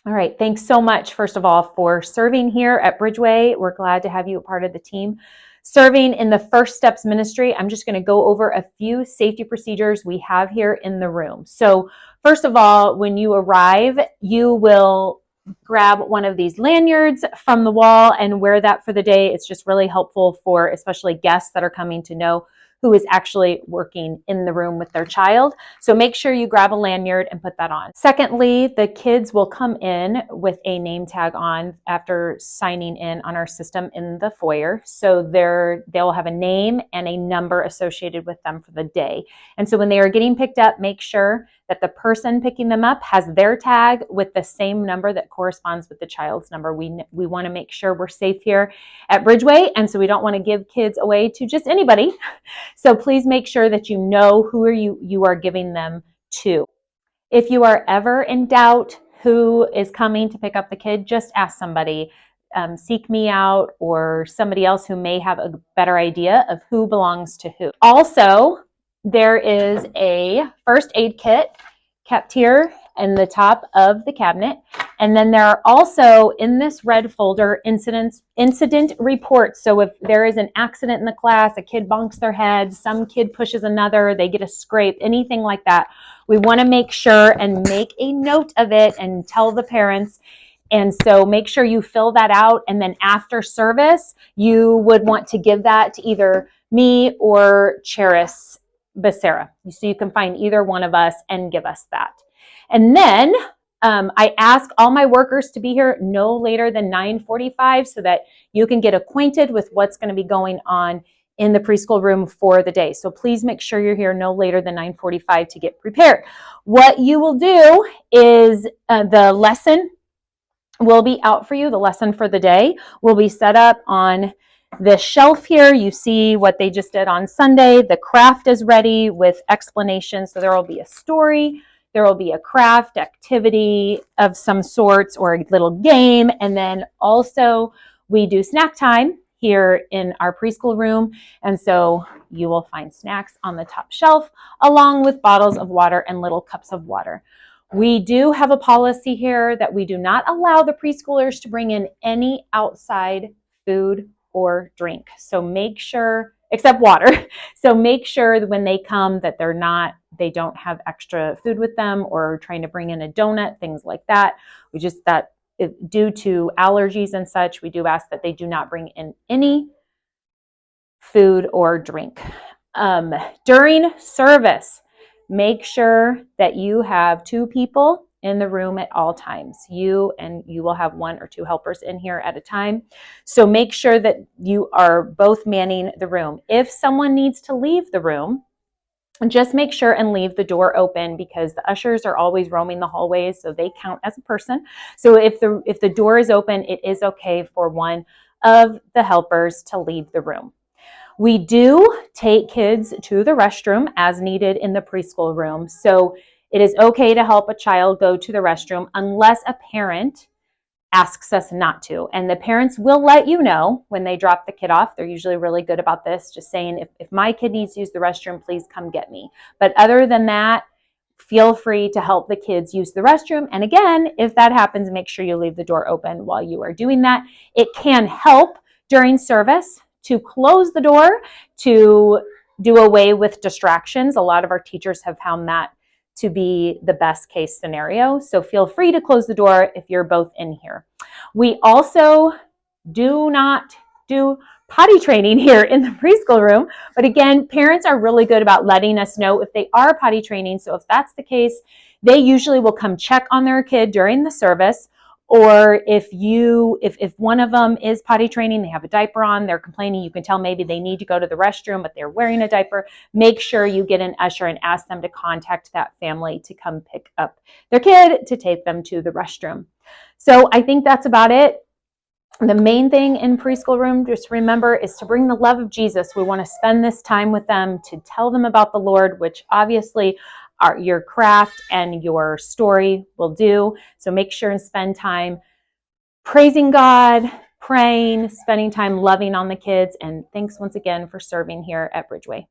All right. Thanks so much, first of all, for serving here at Bridgeway. We're glad to have you a part of the team. Serving in the First Steps Ministry, I'm just going to go over a few safety procedures we have here in the room. So, first of all, when you arrive, you will grab one of these lanyards from the wall and wear that for the day. It's just really helpful for especially guests that are coming to know who is actually working in the room with their child. So make sure you grab a lanyard and put that on. Secondly, the kids will come in with a name tag on after signing in on our system in the foyer. So they'll have a name and a number associated with them for the day. And so when they are getting picked up, make sure that the person picking them up has their tag with the same number that corresponds with the child's number. We want to make sure we're safe here at Bridgeway, and so we don't want to give kids away to just anybody. So please make sure that you know who you are giving them to. If you are ever in doubt who is coming to pick up the kid, just ask somebody. Seek me out or somebody else who may have a better idea of who belongs to who. Also, there is a first aid kit kept here in the top of the cabinet. And then there are also in this red folder incident reports. So if there is an accident in the class, a kid bonks their head, some kid pushes another, they get a scrape, anything like that, we want to make sure and make a note of it and tell the parents. And so make sure you fill that out. And then after service, you would want to give that to either me or Cheris Becerra. So you can find either one of us and give us that. And then I ask all my workers to be here no later than 9:45 so that you can get acquainted with what's going to be going on in the preschool room for the day. So please make sure you're here no later than 9:45 to get prepared. What you will do is the lesson will be out for you. The lesson for the day will be set up on the shelf here. You see what they just did on Sunday. The craft is ready with explanations. So there will be a story. There will be a craft activity of some sorts or a little game. And then also we do snack time here in our preschool room. And so you will find snacks on the top shelf along with bottles of water and little cups of water. We do have a policy here that we do not allow the preschoolers to bring in any outside food or drink. So make sure, except water. So make sure that when they come that they don't have extra food with them or trying to bring in a donut, things like that. Due to allergies and such, we do ask that they do not bring in any food or drink. During service, make sure that you have 2 people in the room at all times. You will have 1 or 2 helpers in here at a time. So make sure that you are both manning the room. If someone needs to leave the room, just make sure and leave the door open because the ushers are always roaming the hallways, so they count as a person. So if the door is open, it is okay for one of the helpers to leave the room. We do take kids to the restroom as needed in the preschool room. So it is okay to help a child go to the restroom unless a parent asks us not to. And the parents will let you know when they drop the kid off. They're usually really good about this, just saying, if my kid needs to use the restroom, please come get me. But other than that, feel free to help the kids use the restroom. And again, if that happens, make sure you leave the door open while you are doing that. It can help during service to close the door to do away with distractions. A lot of our teachers have found that to be the best case scenario. So feel free to close the door if you're both in here. We also do not do potty training here in the preschool room. But again, parents are really good about letting us know if they are potty training. So if that's the case, they usually will come check on their kid during the service. Or if one of them is potty training, they have a diaper on, they're complaining, you can tell maybe they need to go to the restroom, but they're wearing a diaper, make sure you get an usher and ask them to contact that family to come pick up their kid to take them to the restroom. So I think that's about it. The main thing in preschool room, just remember, is to bring the love of Jesus. We want to spend this time with them to tell them about the Lord, which obviously your craft and your story will do. So make sure and spend time praising God, praying, spending time loving on the kids. And thanks once again for serving here at Bridgeway.